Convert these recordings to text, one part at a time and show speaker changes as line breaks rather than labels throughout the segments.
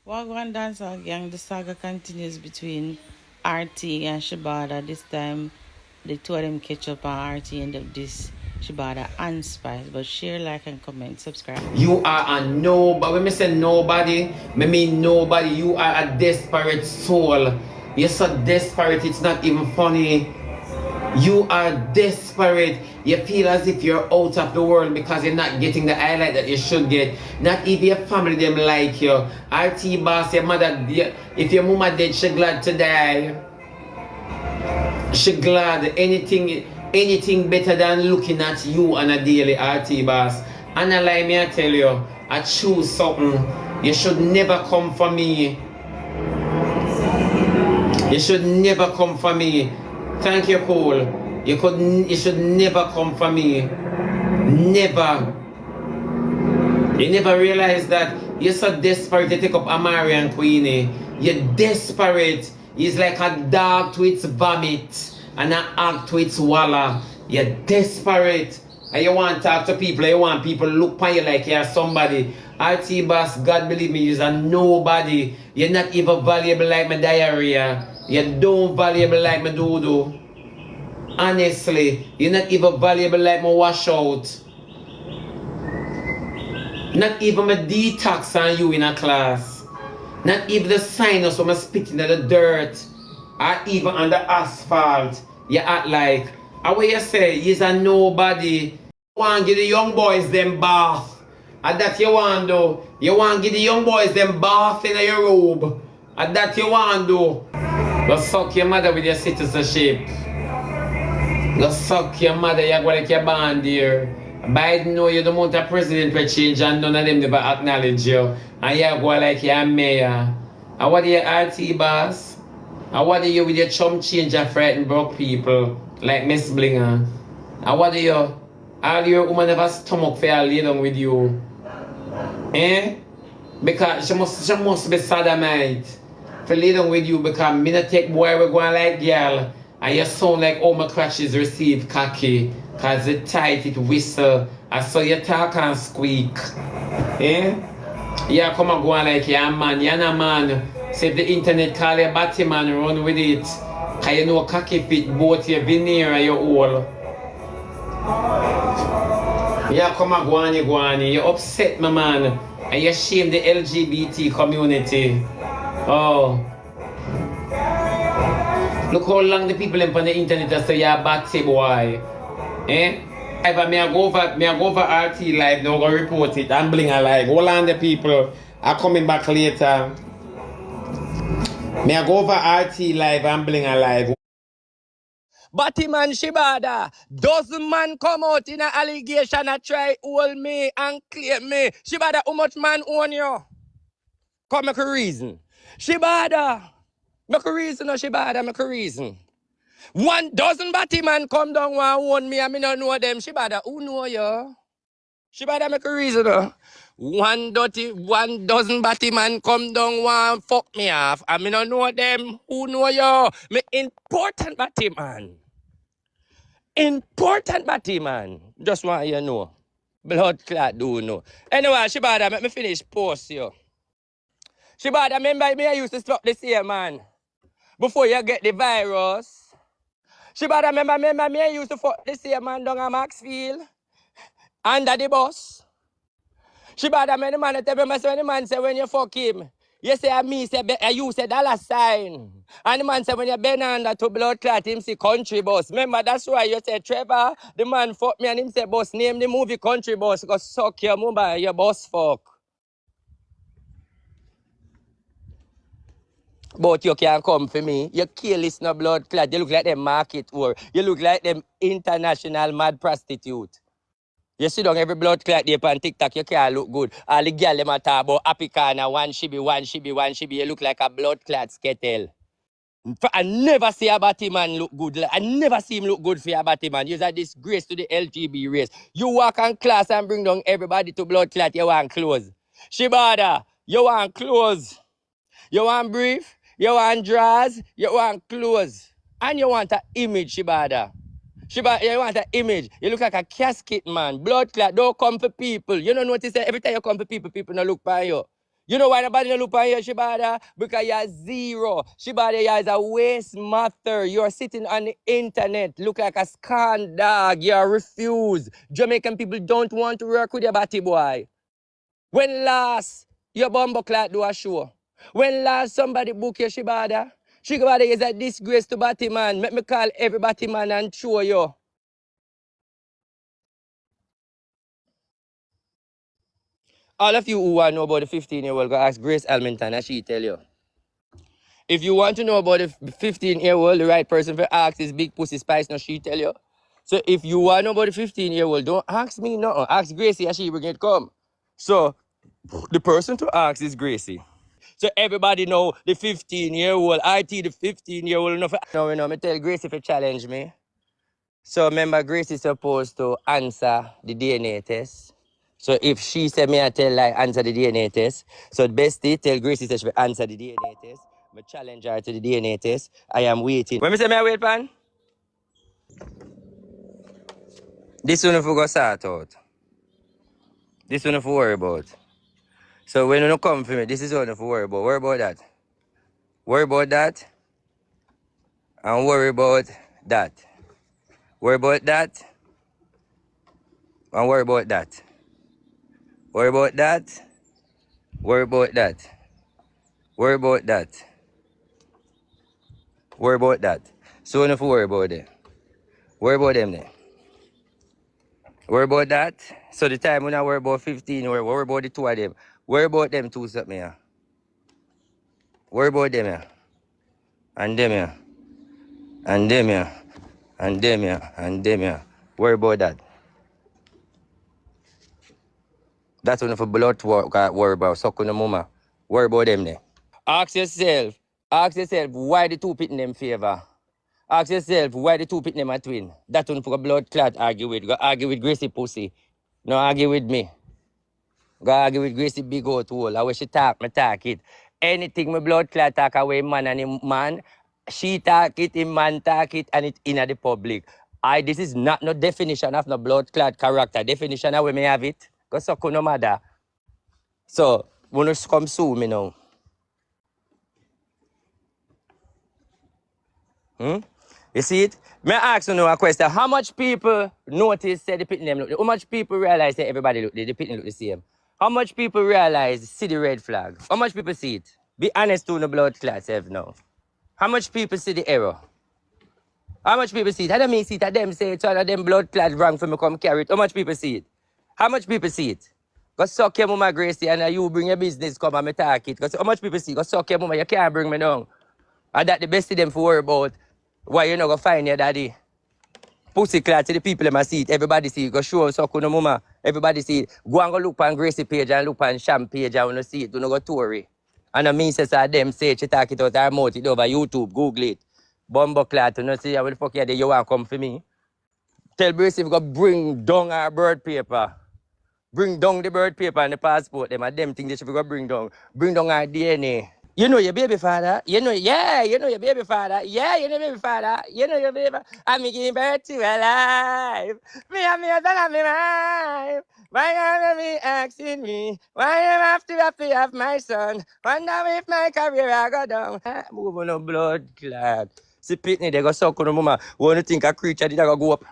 Wagwan dancehall gang, the saga continues between RT and Shebada. This time, the two of them catch up on RT and this Shebada and Spice. But share, like, and comment, subscribe.
You are a nobody. When I say nobody, I mean nobody. You are a desperate soul. You're so desperate, it's not even funny. You are desperate. You feel as if you're out of the world because you're not getting the highlight that you should get. Not even your family them like you. RT boss, your mother, if your mama dead, she glad to die. She glad anything better than looking at you on a daily RT boss. And I lie me I tell you, I choose something. You should never come for me. You should never come for me. Thank you, Paul. You should never come for me. Never. You never realize that you're so desperate to take up Amari and Queenie. You're desperate. It's like a dog to its vomit and an hog to its walla. You're desperate. And you want to talk to people. You want people to look upon you like you're somebody. RT boss, God believe me, you're a nobody. You're not even valuable like my diarrhea. You don't valuable like my doo-doo. Honestly, you're not even valuable like my washout. Not even my detox on you in a class. Not even the sinus when I'm spitting at the dirt. Or even on the asphalt. You act like, how you say, you're a nobody. You want to give the young boys them bath. And that you want to do. You want to give the young boys them bath in your robe. And that you want to do. Go suck your mother with your citizenship. Go suck your mother, you go like your band here. Biden know you don't want a president to change and none of them never acknowledge you. And you go like your mayor. And what are your RT boss? And what are you with your chum change and frighten broke people like Miss Blinger? And what are you? All your woman have a stomach for lay down with you. Eh? Because she must be sodomite. For lay down with you because me not take boy we going like girl. And you sound like all my crutches receive cocky. Cause it tight, it whistle. I saw you talk and squeak. Eh? Yeah, come and go on like you're a man. You're not a man. So if the internet call you Batman, run with it. Cause you know cocky fit both your veneer and your hole. Yeah, come and go on, you go on. You're upset, my man. And you shame the LGBT community. Oh. Look how long the people on the internet are say you're a batty boy. Eh? If I go over RT live now, go report it and bling alive. Hold on, the people are coming back later. I go over RT live and bling alive.
Batman Shebada, dozen man come out in an allegation and try hold me and claim me. Shebada, how much man own you? Come make a reason. Shebada, make a reason, Shebada, make a reason. 1 dozen Batman come down and own me and me don't know them. Shebada, who know you? Shebada, make a reason. 1 dozen Batman come down and fuck me off and me don't know them. Who know you? Me important Batman. Important Batman. Just want you know. Blood clot do know. Anyway, Shebada, let me finish post you. Shebada, remember me I used to stop this here, man. Before you get the virus. Shebada, remember me I used to fuck this here, man, down at Maxfield. Under the bus. Shebada, the man tell me, when the man say when you fuck him, you say me say you say $sign. And the man say when you bend under to blood clot, him say country bus. Remember that's why you say Trevor, the man fuck me and him say boss name the movie country bus because suck your mumba, your boss fuck. But you can't come for me. You kill this no blood clot. You look like them market whore. You look like them international mad prostitute. You see down every blood clot there on TikTok, you can't look good. All the girl them a talk about happy corner, one shibi. You look like a blood clot skettle. I never see a Batman look good. I never see him look good for a Batman. You're a disgrace to the LGB race. You walk on class and bring down everybody to blood clot. You want clothes. Shebada, you want clothes. You want brief. You want drawers. You want clothes. And you want an image, Shebada. Shebada, you want an image. You look like a casket, man. Blood clot. Don't come for people. You don't notice that every time you come for people, people don't look by you. You know why nobody no look on you, Shebada? Because you're zero. Shebada, you is a waste matter. You're sitting on the internet, look like a scan dog. You're refused. Jamaican people don't want to work with your batty boy. When last your bumbo clat do a show? When last somebody book your Shebada? Shebada is a disgrace to batty man. Let me call every batty man and show you. All of you who want to know about the 15-year-old, go ask Grace Almenton and she tell you. If you want to know about the 15-year-old, the right person for ask is Big Pussy Spice, no she tell you. So if you want to know about the 15-year-old, don't ask me no. Ask Gracie and she bring it come. So the person to ask is Gracie. So everybody know the 15-year-old, IT the 15-year-old. No, me tell Gracie to challenge me. So remember, Grace is supposed to answer the DNA test. So if she said me I tell like answer the DNA test, so the bestie tell Grace that she will answer the DNA test. I challenge her to the DNA test. I am waiting. When me say me I wait, pan? This one if we go sort out. This one if we worry about. So when you don't come for me, this is one if we worry about. Worry about that. Worry about that. And worry about that. Worry about that. And worry about that. Worry about that. Worry about that. Worry about that. Worry about that. So enough worry about it. Worry about them then. Worry about that. So the time when I worry about 15, worry about the two of them. Worry about them two something here. Worry about them here. And them here. And them here. And them here. And them here. Worry about that. That's enough blood to worry about. Suck on the mama. Worry about them then. Ask yourself why the two pitting them favor. Ask yourself why the two pitting them are twin. That one for a blood clot argue with. Go argue with Gracie Pussy. No argue with me. Go argue with Gracie big old hole. I wish she talk, me talk it. Anything my blood clot talk away man and him man, she talk it, him man talk it, and it in the public. This is not no definition of no blood clot character. Definition of where me have it. Go suck on no matter. So, wanna come sue me now. You see it? May I ask you now a question? How much people notice that the pitting them look? How much people realize that everybody look the pitting look the same? How much people realize see the red flag? How much people see it? Be honest to the blood class have now. How much people see the error? How much people see it? I don't mean see it. I them say it's all of them blood clad wrong for me come carry it. How much people see it? How much people see it? Go suck your mama Gracie and you bring your business come and me talk it. How much people see it? Go suck your mama, you can't bring me down. And that the best of them for worry about. Why you not gonna find your daddy? Pussy clad to the people them see it. Everybody see it. Go show us no mama. Everybody see it. Go and go look on Gracie page and look on Sham page and wanna see it. Do not go Tory. And the mean says them say she talk it out her mouth it over YouTube, Google it. Bumbo clad to not see how the fuck you want come for me. Tell Gracie if go bring down our bird paper. Bring down the bird paper and the passport them and them things they should go bring down. Bring down our DNA. You know your baby father. You know, yeah, you know your baby father. Yeah, you know your baby father. You know your baby. I'm giving birth to a life. Me and me husband and me wife. Why are me asking me? Why am I have to have my son? Wonder if my career I go down. Move on a blood clot. See Pitney, they go suck on the mama. Wanna think a creature did I go up?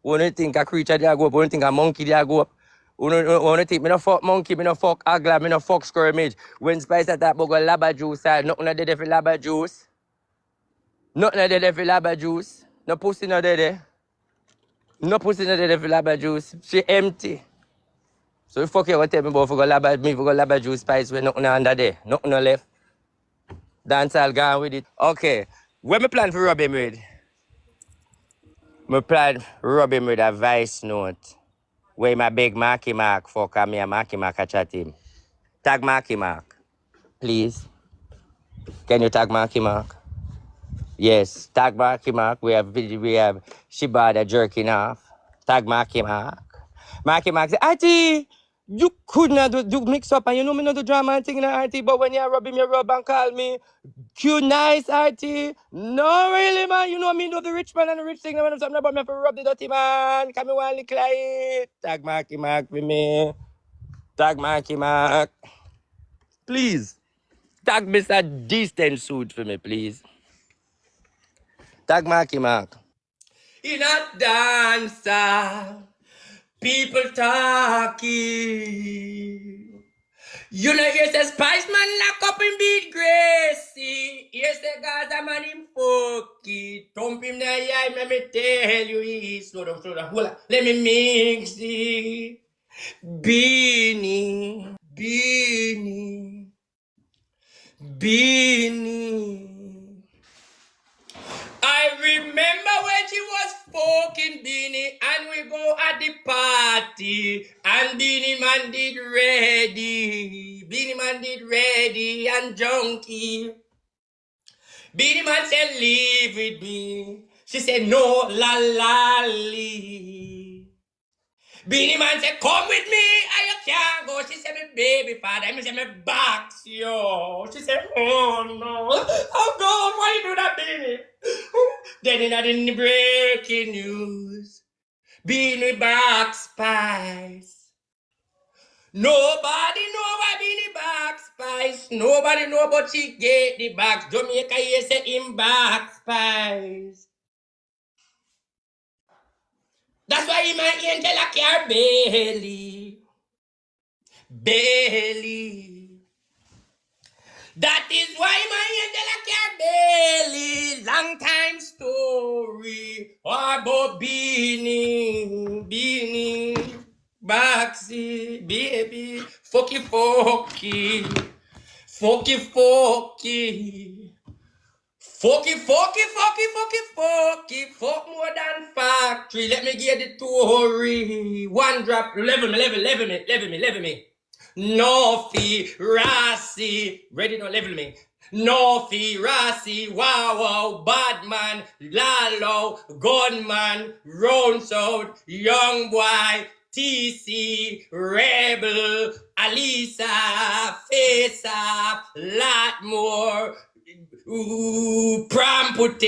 Wanna think a creature did I go up? Wanna think a monkey did I go up? Wanna think me no fuck monkey, me no fuck agla, me no fuck skirmish. When Spice attack but go laba juice, nothing of the for laba juice. Nothing of the for laba juice. No pussy no there. No pussy no there for laba juice. She empty. So you fuck you go tell me about for go laba juice Spice when nothing under there. Nothing no left. Dancehall gone with it. Okay. When me plan for rub him with? Me plan rub him with a vice note. Where my big Marky Mark fuck and me a Marky Mark a chat him. Tag Marky Mark. Please. Can you tag Marky Mark? Yes, tag Marky Mark. We have Shebada jerking off. Tag Marky Mark. Marky Mark say, Auntie, you could not do mix up and you know me not do drama and thing in Auntie, but when you rub him, you rub and call me cute nice Auntie. No really man, you know me know the rich man and the rich thing when I'm talking about me for rub the dirty man. Come me one little client. Tag Marky Mark with me. Tag Marky Mark. Please. Tag Mr. Decent Suit for me, please. Tag Marky Mark. In a dancer, people talking. You know, here's a Spice man lock up in beat Gracie. Here's the Gaza man in fucky. Thump him there, yeah, let me tell you, slow down, hold on. Let me mix it. Beanie, Beanie, Beanie. I remember when she was fucking Beanie and we go at the party and Beanie Man did ready. Beanie Man did ready and junkie. Beanie Man said leave with me. She said no, la la lee. Beanie Man said, come with me, and you can't go. She said, me baby father. I said, me box yo. She said, oh no. Oh God, why you do that, Beanie? Then in the breaking news, Beanie box Spice. Nobody know why Beanie box Spice. Nobody know but she get the box. Jamaica, you say him box Spice. That's why he my angel a care belly. Belly. That is why my angel a care belly. Long time story about Beanie, Beanie, Baxi, baby, fucky, fucky, fucky, fucky. Fucky, fucky, fucky, fucky, fucky, fuck more than factory. Let me get the story. One drop, level me. No fee, Rossi, ready to level me. No fee, Rossi, wow, bad man, Lalo, gunman, rounds out, young boy, TC, Rebel, Alisa, Face Up, lot more. Ooh, Prampute,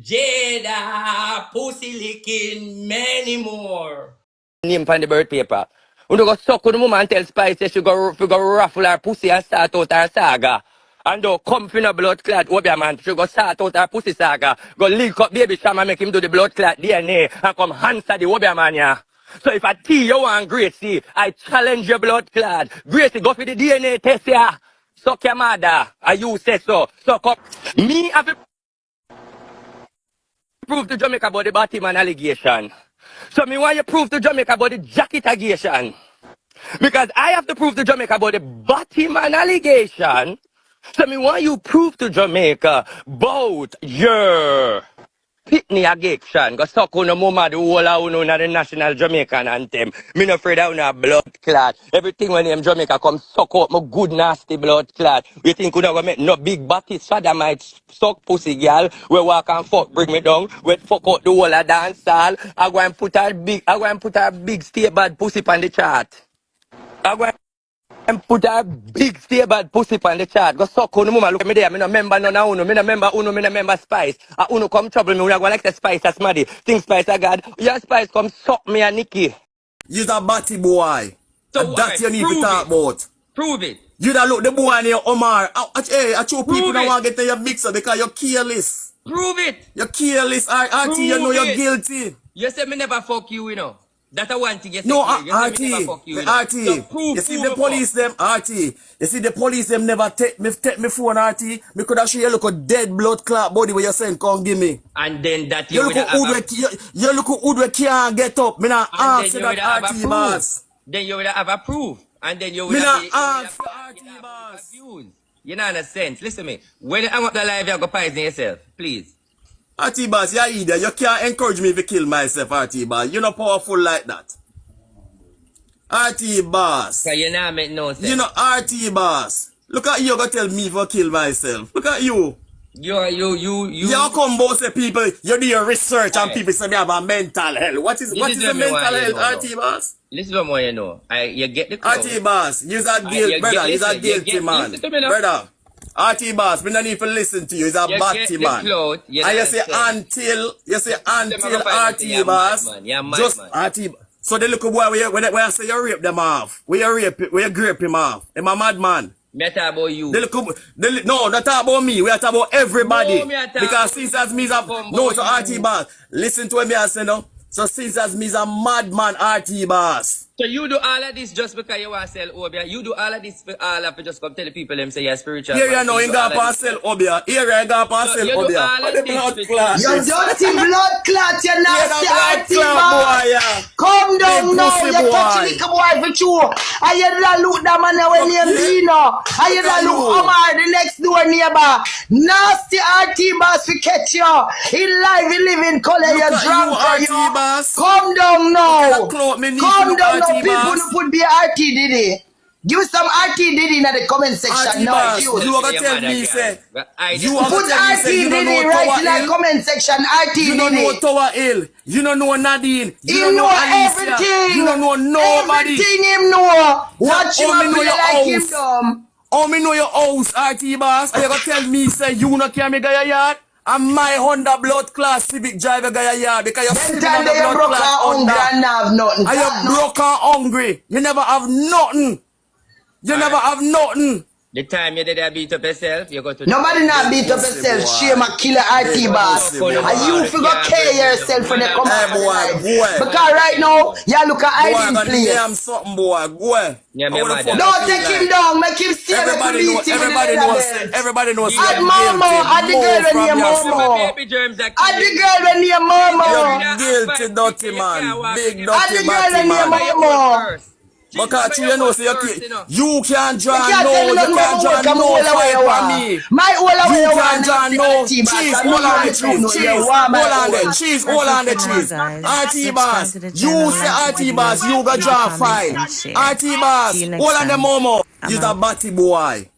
Jada, Pussy Licking, many more. Name from the bird paper. You go suck with the woman and tell Spice that she go ruffle her pussy and start out her saga. And don't come from a blood clot Obia man. She go start out her pussy saga. Go link up baby Sham and make him do the blood clot DNA and come answer the Obia man, yeah. So if I tell you want Gracie, I challenge your blood clot. Gracie, go for the DNA test, yeah. Suck your mother. And you say so. Suck up. Me have to prove to Jamaica about the Batman allegation. So me want you prove to Jamaica about the jacket allegation. Because I have to prove to Jamaica about the Batman allegation. So me want you prove to Jamaica about your pitney allegation. Go suck on the mama the whole of uno na the national Jamaican anthem. Me no afraid of una blood clot. Everything when them Jamaica come suck out my good nasty blood clot. You think you gonna make no big batty sodomite suck pussy girl? We walk and fuck bring me down. We fuck out the whole of dancehall. I go and put her big stay bad pussy on the chart. I go and put a big stay bad pussy on the chart. Go suck on the mama. Look at me there. Me no member none of uno. Me no member Spice. Uno come trouble me. We go like the Spice as smaddy. Think Spice a God. Your Spice come suck me and Nikki.
You's a batty boy.
So
And that you need to talk about.
Prove it.
You that look the boy in your Omar. Hey, I show people
Prove
that
it.
want to get to your mixer because you're careless.
Prove it.
You're careless. RT, you know
Prove
you're
it.
guilty.
You say me never fuck you, you know. That's a one thing you say.
No,
You say
RT,
me never fuck you,
the
you know.
RT.
So prove,
You see
prove
the
me
police them, RT. You see the police them never take me phone, RT. Me could have show you look a dead blood clot body where you're saying come give me.
And then that
You
you
look
would
who
have
you look who can't get up. Me not
and then
answer
you would
that
have a
RT
proof.
boss.
Then you would have a proof. And then you would
Me
have
not
be
answer RT boss.
confused. You know, in a sense. Listen to me. When you hang up the live, you go poison yourself. Please.
RT boss, you're idiot. You can't encourage me to kill myself, RT boss. You're not powerful like that. RT boss.
Because you not make no sense.
You know RT boss. Look at you gonna tell me to kill myself. Look at you.
You
come both the people, you do your research and
Aye.
people say me have a mental health. What is
This
the
is what me
mental
want you
health,
know,
RT boss?
Listen to what you know. You get the clout.
RT boss, you're a guilt, brother. You're a guilty man.
Listen to me now.
Brother. RT boss, me don't need to listen to you. He's a
You
batty
get the
man.
clout, you
And you
know
say
what I'm saying?
until
find out say you're
RT boss,
mad, man. You're mad,
just
man.
RT. So the little boy where I say you rape them off, where you grape him off. Him a madman.
Me talk about you.
No, not talk about me. We are talking about everybody.
No, me a talk
Because
about
since
you.
as me is a no to RT Boss. Listen to what me I say now. So since as me is a madman RT Boss.
So you do all of this just because you want to sell Obia. You do all of this for all of it just come tell the people them say you're spiritual.
Here you know you got to sell Obia. Here you got to sell Obia.
What the blood
clot?
You dirty blood clot, you nasty RT
boy,
Boss.
yeah.
Come down
Big
now,
pussy
you
boy.
touch little boy for sure. I hear that look that man when named Dino. I hear that look Omar, the next door neighbor. Nasty RT Boss we catch you. In life, we live in color, you drunk for you. Come down now. Come down now, people who put be RT Diddy. Give some RT Diddy in the comment section now.
You are going to tell me, say. You are
Put
going to tell me,
RT
say, you don't
Diddy
know
right
Tower
in the
Hill.
comment section. RT
You don't know
Diddy.
Tower Hill. You don't know Nadine. You don't
He
know
know
Alicia.
everything.
You don't know nobody.
Everything him know. Watch him
How me
and
know
play
your
like him
house?
dumb.
How me know your house, RT Boss? Are you going to tell me, say, you not carry me guy yard? I'm my Honda blood class Civic driver guy yard because you're
Them
sitting
time
on the
they
blood
broke
class
and hungry
Honda.
and have nothing.
Are you broke and hungry? You never have nothing. You never have nothing.
The time you did beat up yourself, you go to
Nobody not beat up yourself. Shame a killer RT Boss. And you figure care yourself when they come out of the life. Because right now, you look at hiding place.
Something, boy. Go
Yeah, me mad.
Don't take him down. Make him stay.
Everybody knows. Everybody knows.
Add Momo. Add the girl when you Momo. Add the girl when you Momo.
Guilty, dirty man. Big
Add the
dirty
girl when you
man.
Momo.
Because you know, say you can't draw
You can't tell me nothing about work, I'm all the way you want. My all the way you
can't draw no cheese. Hold on the cheese. Cheese. Hold on the cheese. RT Boss. You say RT Boss. You go draw fine. RT Boss. Hold on the Momo. You're a batty boy.